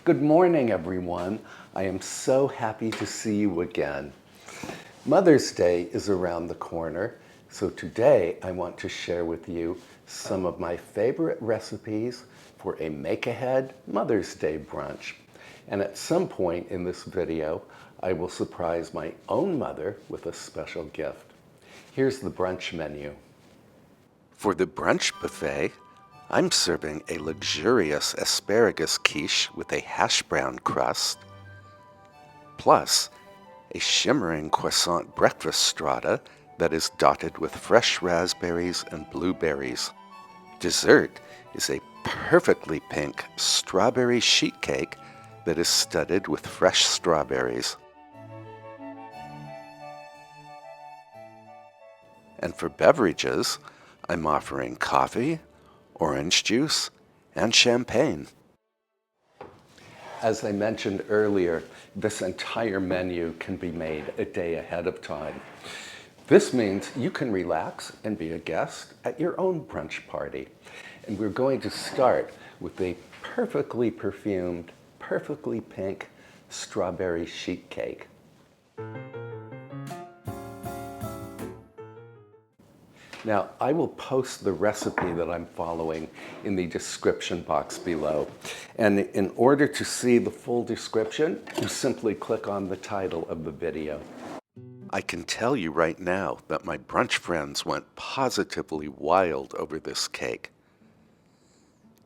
Good morning, everyone. I am so happy to see you again. Mother's Day is around the corner, so today I want to share with you some of my favorite recipes for a make-ahead Mother's Day brunch. And at some point in this video, I will surprise my own mother with a special gift. Here's the brunch menu. For the brunch buffet, I'm serving a luxurious asparagus quiche with a hash brown crust, plus a shimmering croissant breakfast strata that is dotted with fresh raspberries and blueberries. Dessert is a perfectly pink strawberry sheet cake that is studded with fresh strawberries. And for beverages, I'm offering coffee, orange juice, and champagne. As I mentioned earlier, this entire menu can be made a day ahead of time. This means you can relax and be a guest at your own brunch party. And we're going to start with a perfectly perfumed, perfectly pink strawberry sheet cake. Now, I will post the recipe that I'm following in the description box below. And in order to see the full description, you simply click on the title of the video. I can tell you right now that my brunch friends went positively wild over this cake.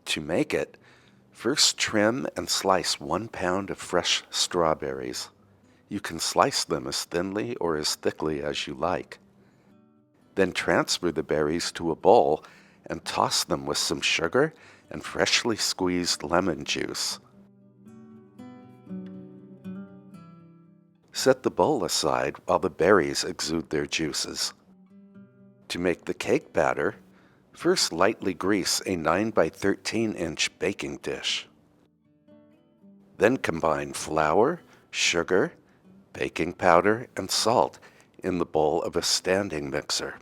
To make it, first trim and slice 1 pound of fresh strawberries. You can slice them as thinly or as thickly as you like. Then transfer the berries to a bowl and toss them with some sugar and freshly squeezed lemon juice. Set the bowl aside while the berries exude their juices. To make the cake batter, first lightly grease a 9 by 13 inch baking dish. Then combine flour, sugar, baking powder, and salt in the bowl of a standing mixer.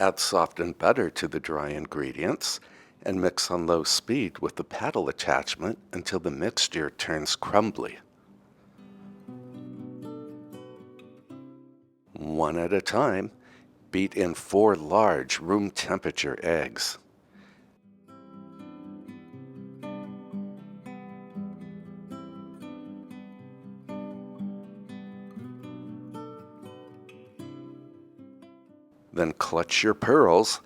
Add softened butter to the dry ingredients and mix on low speed with the paddle attachment until the mixture turns crumbly. One at a time, beat in 4 large room temperature eggs. Then clutch your pearls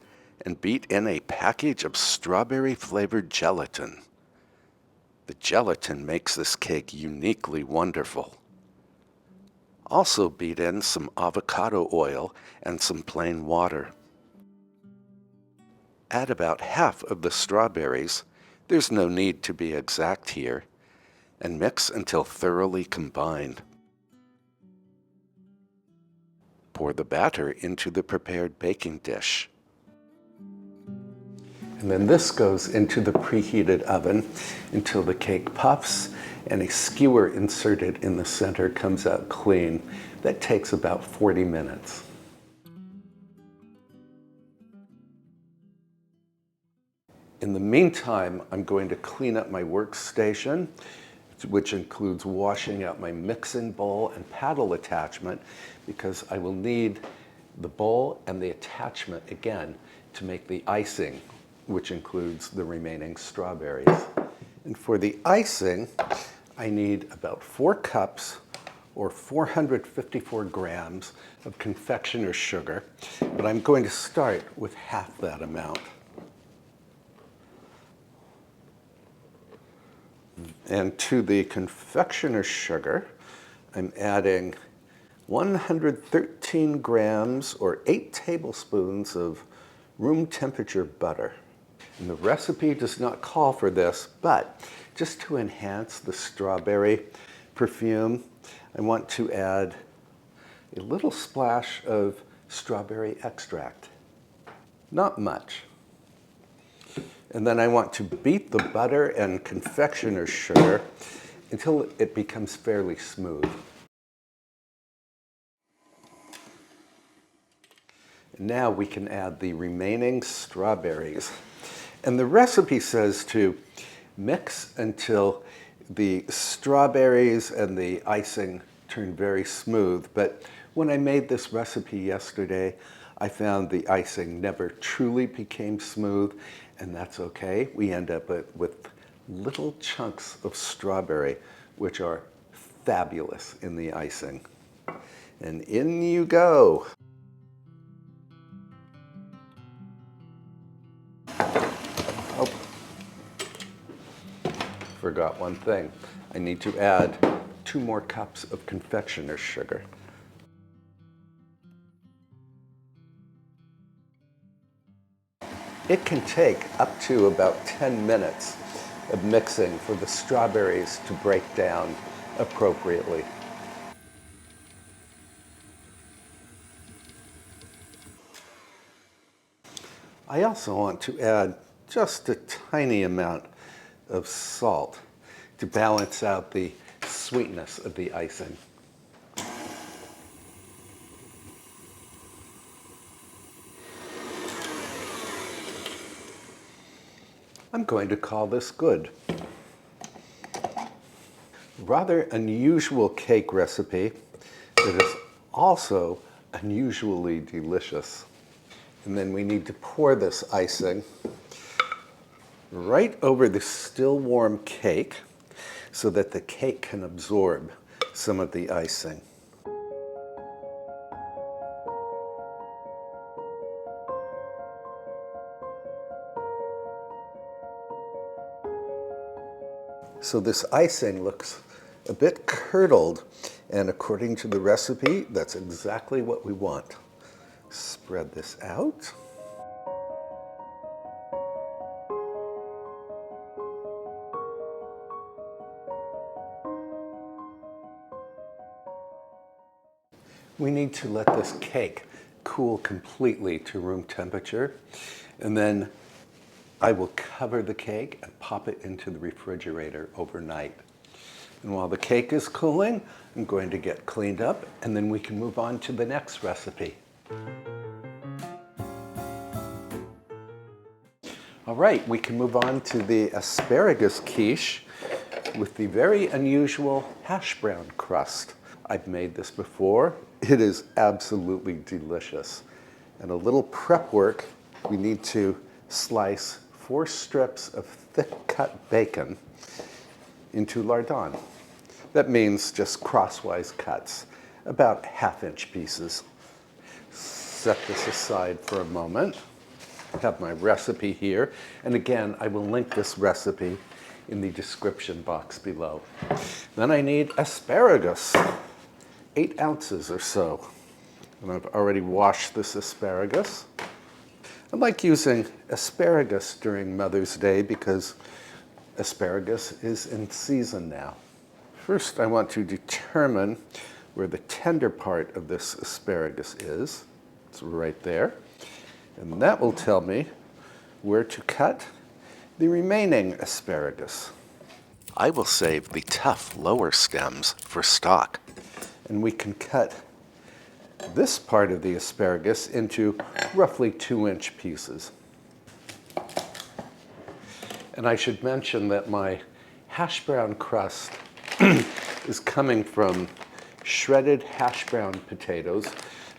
and beat in a package of strawberry-flavored gelatin. The gelatin makes this cake uniquely wonderful. Also beat in some avocado oil and some plain water. Add about half of the strawberries, there's no need to be exact here, and mix until thoroughly combined. Pour the batter into the prepared baking dish. And then this goes into the preheated oven until the cake puffs and a skewer inserted in the center comes out clean. That takes about 40 minutes. In the meantime, I'm going to clean up my workstation, which includes washing out my mixing bowl and paddle attachment, because I will need the bowl and the attachment again to make the icing, which includes the remaining strawberries. And for the icing, I need about 4 cups or 454 grams of confectioner's sugar, but I'm going to start with half that amount. And to the confectioner's sugar, I'm adding 113 grams or 8 tablespoons of room temperature butter. And the recipe does not call for this, but just to enhance the strawberry perfume, I want to add a little splash of strawberry extract. Not much. And then I want to beat the butter and confectioner's sugar until it becomes fairly smooth. Now we can add the remaining strawberries. And the recipe says to mix until the strawberries and the icing turn very smooth. But when I made this recipe yesterday, I found the icing never truly became smooth, and that's okay. We end up with little chunks of strawberry, which are fabulous in the icing. And in you go. Oh, forgot one thing. I need to add 2 more cups of confectioner's sugar. It can take up to about 10 minutes of mixing for the strawberries to break down appropriately. I also want to add just a tiny amount of salt to balance out the sweetness of the icing. I'm going to call this good. Rather unusual cake recipe that is also unusually delicious. And then we need to pour this icing right over the still warm cake so that the cake can absorb some of the icing. So this icing looks a bit curdled, and according to the recipe, that's exactly what we want. Spread this out. We need to let this cake cool completely to room temperature, and then I will cover the cake and pop it into the refrigerator overnight. And while the cake is cooling, I'm going to get cleaned up, and then we can move on to the next recipe. All right, we can move on to the asparagus quiche with the very unusual hash brown crust. I've made this before. It is absolutely delicious. And a little prep work, we need to slice 4 strips of thick cut bacon into lardon. That means just crosswise cuts, about 1/2-inch pieces. Set this aside for a moment. I have my recipe here, and again, I will link this recipe in the description box below. Then I need asparagus, 8 ounces or so. And I've already washed this asparagus. I like using asparagus during Mother's Day because asparagus is in season now. First, I want to determine where the tender part of this asparagus is. It's right there. And that will tell me where to cut the remaining asparagus. I will save the tough lower stems for stock. And we can cut this part of the asparagus into roughly 2-inch pieces. And I should mention that my hash brown crust is coming from shredded hash brown potatoes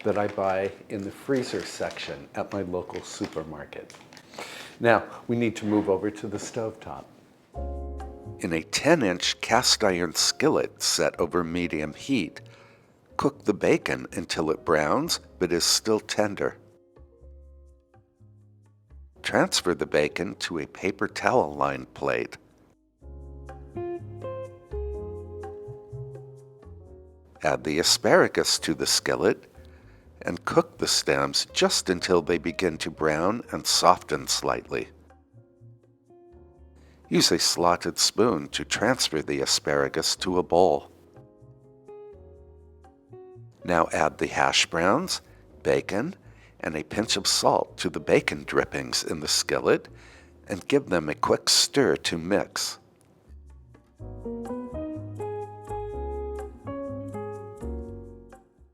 that I buy in the freezer section at my local supermarket. Now, we need to move over to the stovetop. In a 10-inch cast iron skillet set over medium heat, cook the bacon until it browns but is still tender. Transfer the bacon to a paper towel-lined plate. Add the asparagus to the skillet and cook the stems just until they begin to brown and soften slightly. Use a slotted spoon to transfer the asparagus to a bowl. Now add the hash browns, bacon, and a pinch of salt to the bacon drippings in the skillet and give them a quick stir to mix.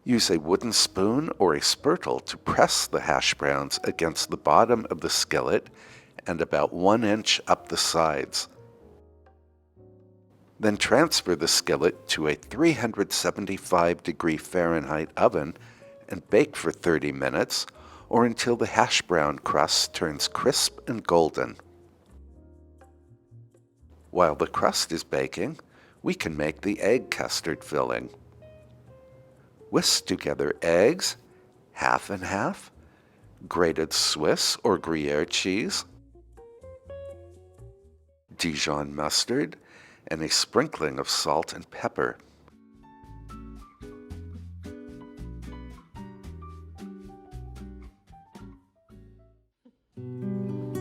Use a wooden spoon or a spurtle to press the hash browns against the bottom of the skillet and about 1 inch up the sides. Then transfer the skillet to a 375-degree Fahrenheit oven and bake for 30 minutes or until the hash brown crust turns crisp and golden. While the crust is baking, we can make the egg custard filling. Whisk together eggs, half and half, grated Swiss or Gruyere cheese, Dijon mustard, and a sprinkling of salt and pepper.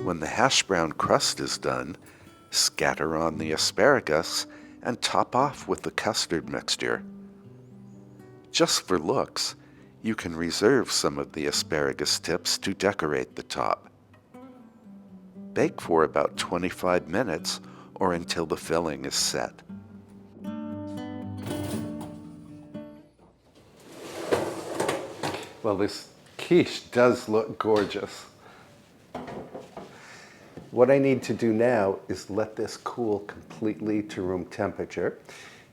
When the hash brown crust is done, scatter on the asparagus and top off with the custard mixture. Just for looks, you can reserve some of the asparagus tips to decorate the top. Bake for about 25 minutes or until the filling is set. Well, this quiche does look gorgeous. What I need to do now is let this cool completely to room temperature.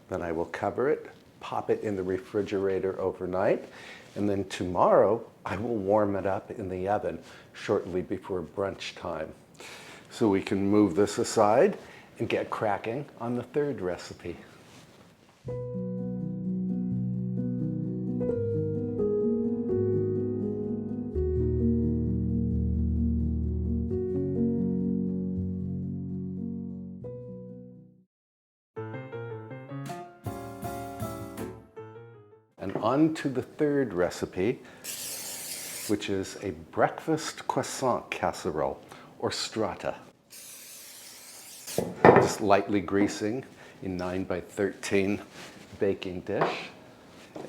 Then I will cover it, pop it in the refrigerator overnight, and then tomorrow I will warm it up in the oven shortly before brunch time. So we can move this aside and get cracking on the third recipe. And on to the third recipe, which is a breakfast croissant casserole, or strata. Just lightly greasing in 9 by 13 baking dish.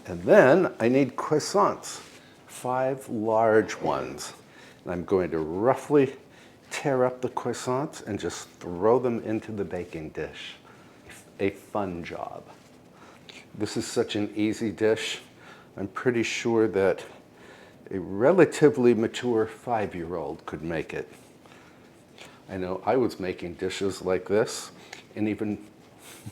And then I need croissants, 5 large ones. And I'm going to roughly tear up the croissants and just throw them into the baking dish. A fun job. This is such an easy dish. I'm pretty sure that a relatively mature 5-year-old could make it. I know I was making dishes like this and even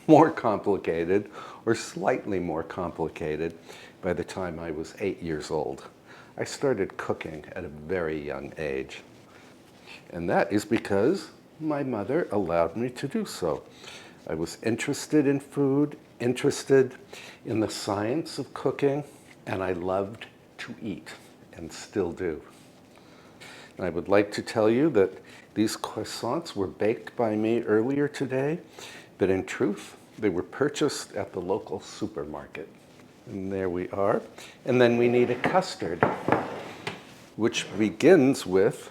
more complicated or slightly more complicated by the time I was 8 years old. I started cooking at a very young age. And that is because my mother allowed me to do so. I was interested in food, interested in the science of cooking, and I loved to eat, and still do. And I would like to tell you that these croissants were baked by me earlier today, but in truth, they were purchased at the local supermarket. And there we are. And then we need a custard, which begins with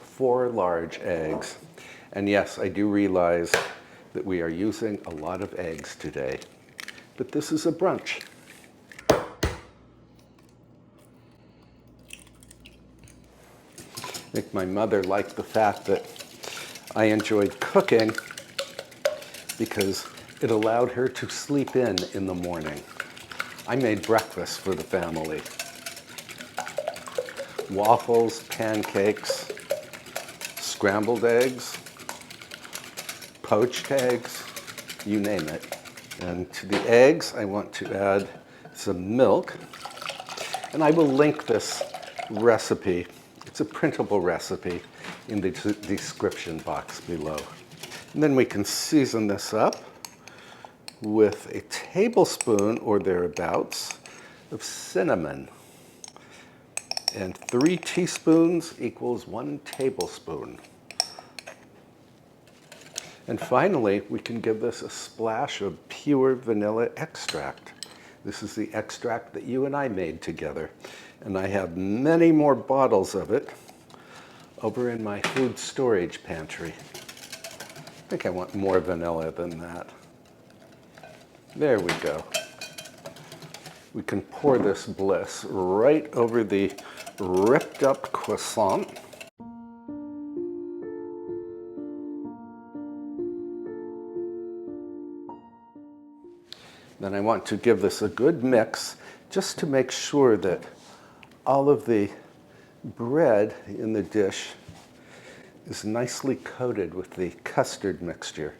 4 large eggs. And yes, I do realize that we are using a lot of eggs today, but this is a brunch. I think my mother liked the fact that I enjoyed cooking because it allowed her to sleep in the morning. I made breakfast for the family. Waffles, pancakes, scrambled eggs, poached eggs, you name it. And to the eggs, I want to add some milk. And I will link this recipe. It's a printable recipe in the description box below. And then we can season this up with a tablespoon or thereabouts of cinnamon. And 3 teaspoons equals 1 tablespoon. And finally, we can give this a splash of pure vanilla extract. This is the extract that you and I made together. And I have many more bottles of it over in my food storage pantry. I think I want more vanilla than that. There we go. We can pour this bliss right over the ripped up croissant. Then I want to give this a good mix just to make sure that all of the bread in the dish is nicely coated with the custard mixture.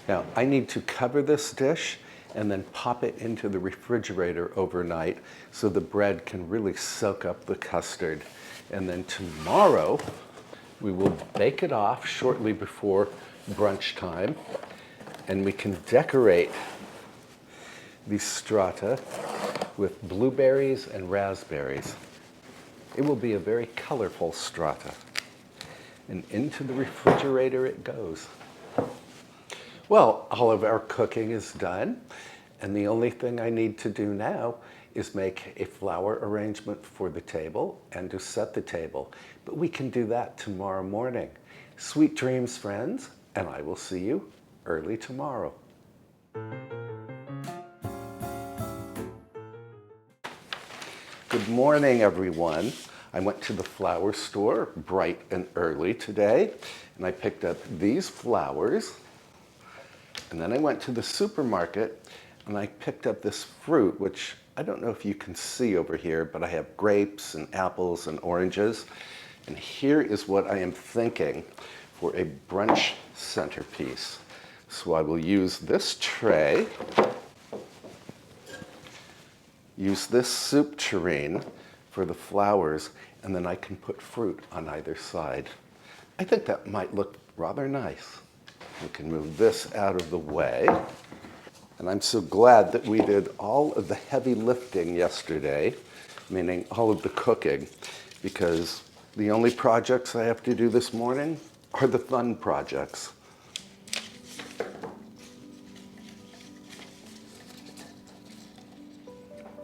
Now, I need to cover this dish and then pop it into the refrigerator overnight so the bread can really soak up the custard. And then tomorrow, we will bake it off shortly before brunch time, and we can decorate the strata with blueberries and raspberries. It will be a very colorful strata. And into the refrigerator it goes. Well, all of our cooking is done, and the only thing I need to do now is make a flower arrangement for the table and to set the table. But we can do that tomorrow morning. Sweet dreams, friends, and I will see you early tomorrow. Good morning, everyone. I went to the flower store bright and early today, and I picked up these flowers. And then I went to the supermarket and I picked up this fruit, which I don't know if you can see over here, but I have grapes and apples and oranges. And here is what I am thinking for a brunch centerpiece. So I will use this tray, use this soup tureen for the flowers, and then I can put fruit on either side. I think that might look rather nice. We can move this out of the way. And I'm so glad that we did all of the heavy lifting yesterday, meaning all of the cooking, because the only projects I have to do this morning are the fun projects.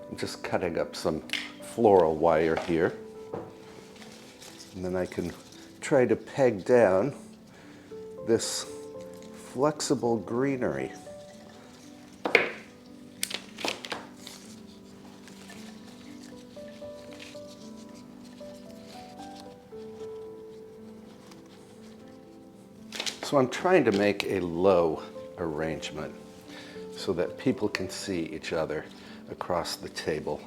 I'm just cutting up some floral wire here. And then I can try to peg down this flexible greenery. So I'm trying to make a low arrangement so that people can see each other across the table.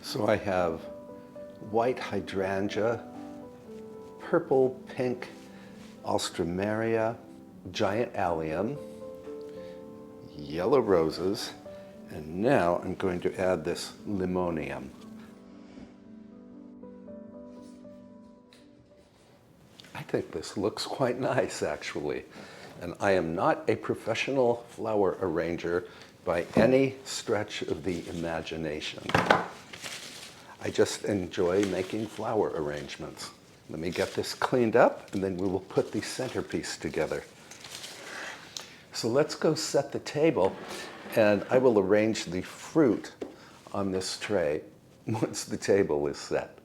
So I have white hydrangea, purple, pink alstroemeria, giant allium, yellow roses, and now I'm going to add this limonium. I think this looks quite nice, actually. And I am not a professional flower arranger by any stretch of the imagination. I just enjoy making flower arrangements. Let me get this cleaned up, and then we will put the centerpiece together. So let's go set the table, and I will arrange the fruit on this tray once the table is set.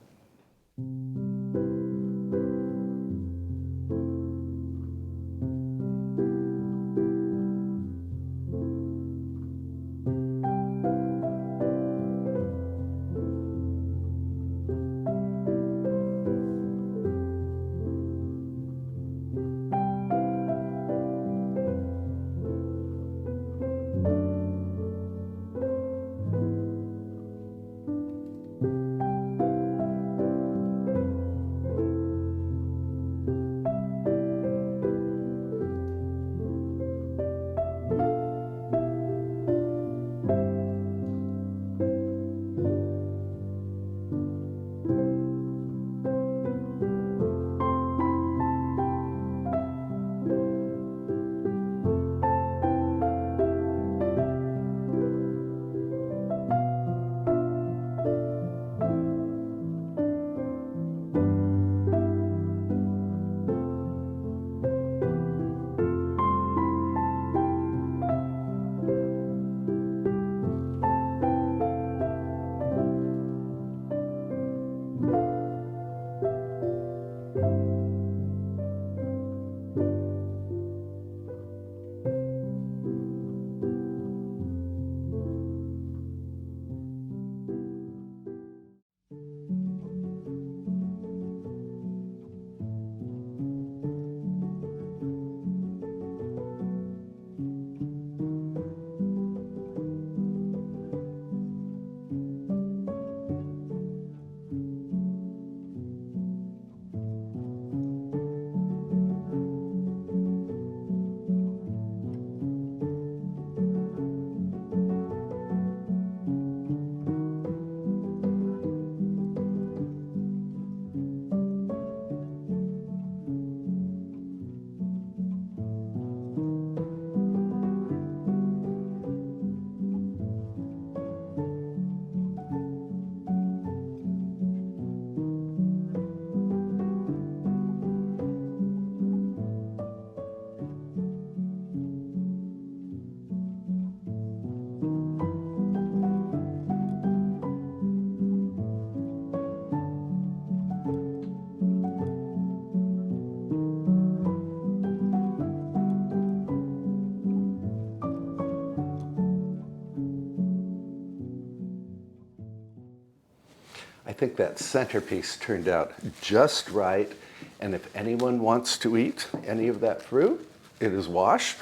I think that centerpiece turned out just right. And if anyone wants to eat any of that fruit, it is washed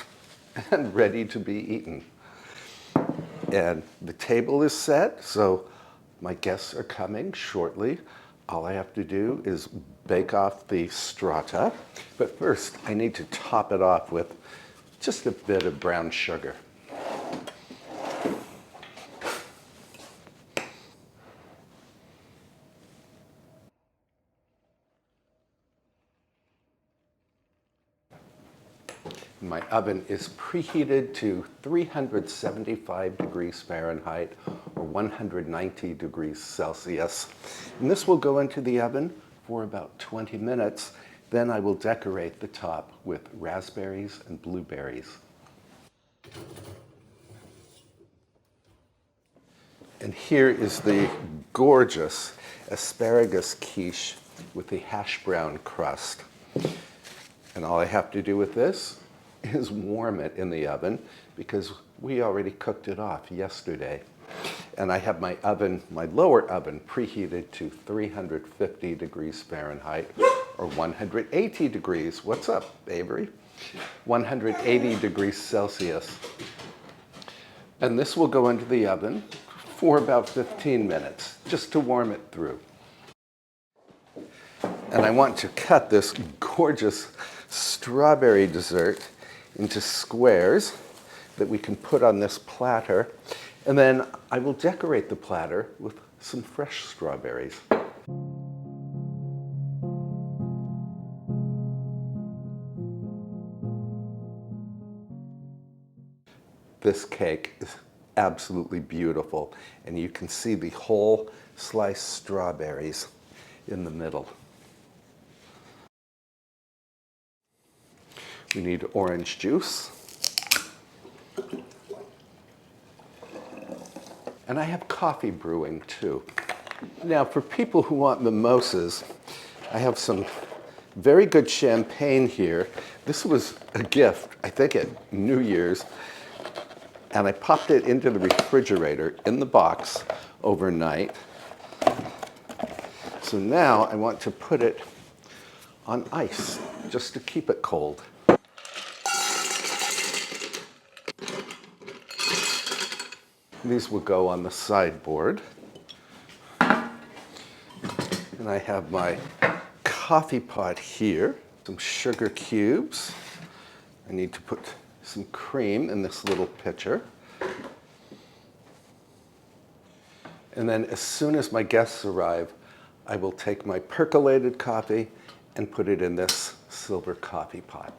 and ready to be eaten. And the table is set, so my guests are coming shortly. All I have to do is bake off the strata. But first, I need to top it off with just a bit of brown sugar. My oven is preheated to 375 degrees Fahrenheit or 190 degrees Celsius. And this will go into the oven for about 20 minutes. Then I will decorate the top with raspberries and blueberries. And here is the gorgeous asparagus quiche with the hash brown crust. And all I have to do with this is warm it in the oven because we already cooked it off yesterday. And I have my oven, my lower oven, preheated to 350 degrees Fahrenheit or 180 degrees. What's up, Avery? 180 degrees Celsius. And this will go into the oven for about 15 minutes, just to warm it through. And I want to cut this gorgeous strawberry dessert into squares that we can put on this platter. And then I will decorate the platter with some fresh strawberries. This cake is absolutely beautiful, and you can see the whole sliced strawberries in the middle. We need orange juice. And I have coffee brewing too. Now for people who want mimosas, I have some very good champagne here. This was a gift, I think at New Year's, and I popped it into the refrigerator in the box overnight. So now I want to put it on ice just to keep it cold. These will go on the sideboard. And I have my coffee pot here, some sugar cubes. I need to put some cream in this little pitcher. And then as soon as my guests arrive, I will take my percolated coffee and put it in this silver coffee pot.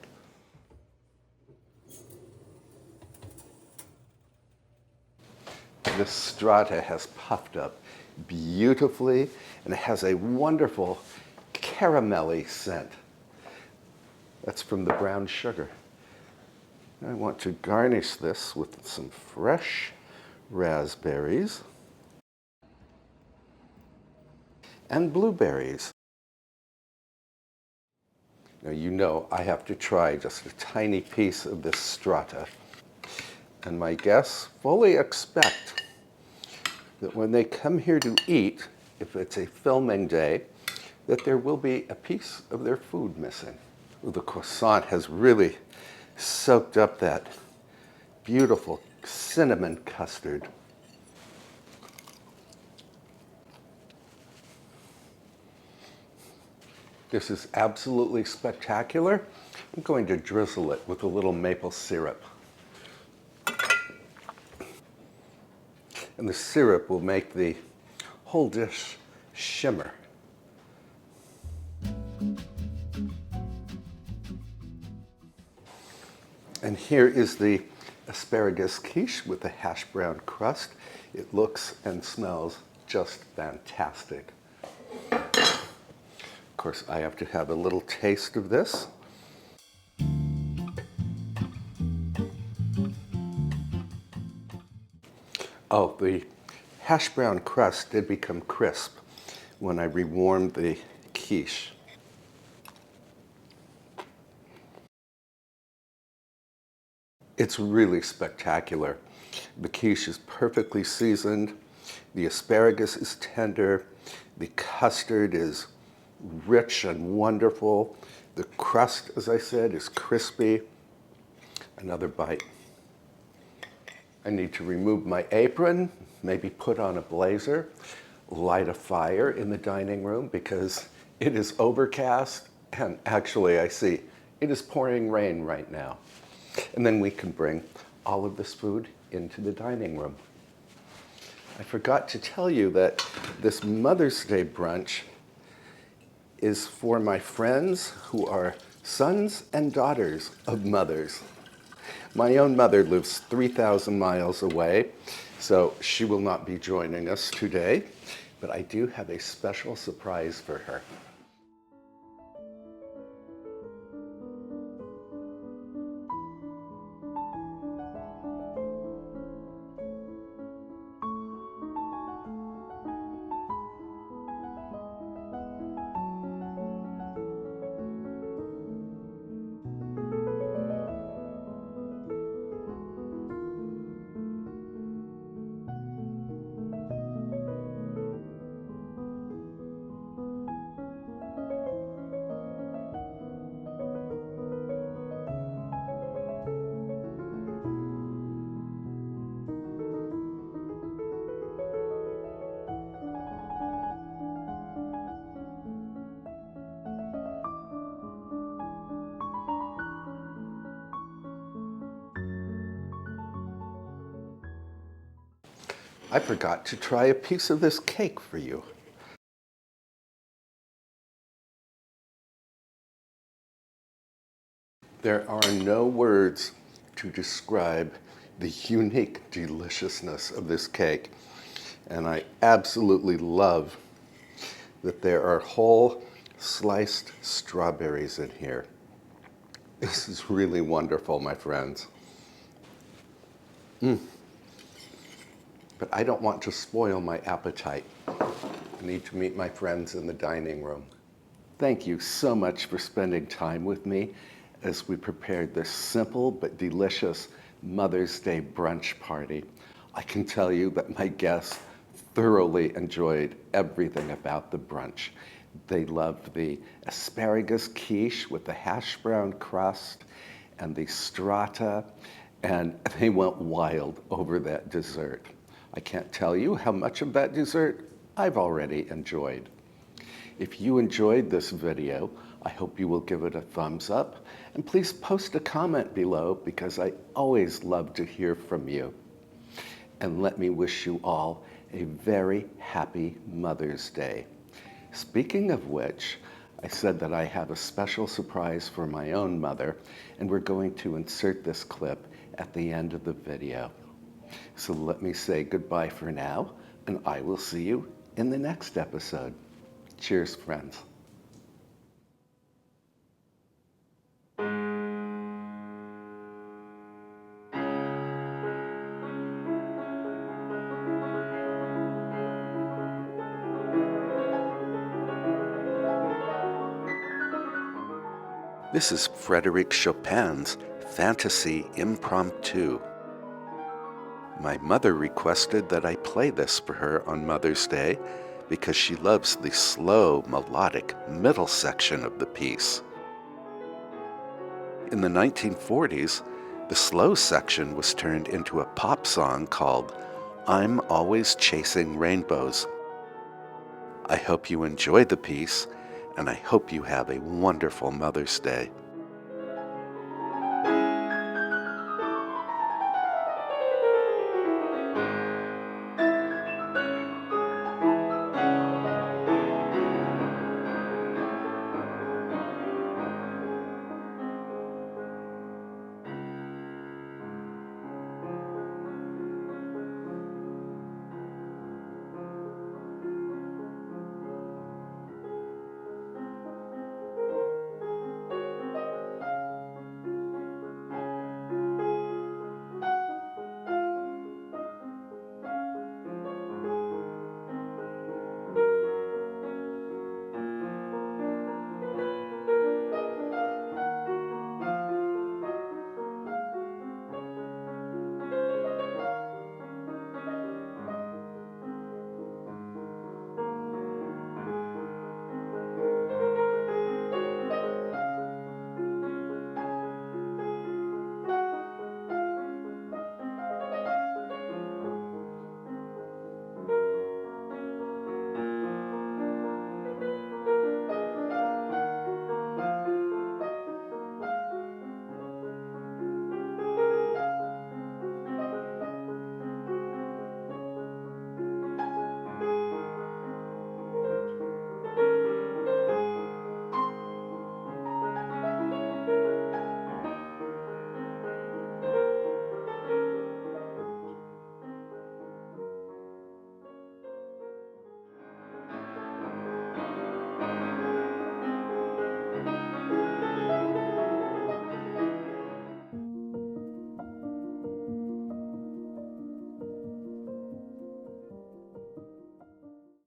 This strata has puffed up beautifully, and it has a wonderful caramelly scent. That's from the brown sugar. I want to garnish this with some fresh raspberries and blueberries. Now you know I have to try just a tiny piece of this strata. And my guests fully expect that when they come here to eat, if it's a filming day, that there will be a piece of their food missing. The croissant has really soaked up that beautiful cinnamon custard. This is absolutely spectacular. I'm going to drizzle it with a little maple syrup. And the syrup will make the whole dish shimmer. And here is the asparagus quiche with the hash brown crust. It looks and smells just fantastic. Of course, I have to have a little taste of this. Oh, the hash brown crust did become crisp when I rewarmed the quiche. It's really spectacular. The quiche is perfectly seasoned. The asparagus is tender. The custard is rich and wonderful. The crust, as I said, is crispy. Another bite. I need to remove my apron, maybe put on a blazer, light a fire in the dining room because it is overcast and actually I see it is pouring rain right now. And then we can bring all of this food into the dining room. I forgot to tell you that this Mother's Day brunch is for my friends who are sons and daughters of mothers. My own mother lives 3,000 miles away, so she will not be joining us today, but I do have a special surprise for her. I forgot to try a piece of this cake for you. There are no words to describe the unique deliciousness of this cake. And I absolutely love that there are whole sliced strawberries in here. This is really wonderful, my friends. But I don't want to spoil my appetite. I need to meet my friends in the dining room. Thank you so much for spending time with me as we prepared this simple but delicious Mother's Day brunch party. I can tell you that my guests thoroughly enjoyed everything about the brunch. They loved the asparagus quiche with the hash brown crust and the strata, and they went wild over that dessert. I can't tell you how much of that dessert I've already enjoyed. If you enjoyed this video, I hope you will give it a thumbs up, and please post a comment below because I always love to hear from you. And let me wish you all a very happy Mother's Day. Speaking of which, I said that I have a special surprise for my own mother, and we're going to insert this clip at the end of the video. So let me say goodbye for now, and I will see you in the next episode. Cheers, friends. This is Frédéric Chopin's Fantasy Impromptu. My mother requested that I play this for her on Mother's Day because she loves the slow, melodic middle section of the piece. In the 1940s, the slow section was turned into a pop song called I'm Always Chasing Rainbows. I hope you enjoy the piece, and I hope you have a wonderful Mother's Day.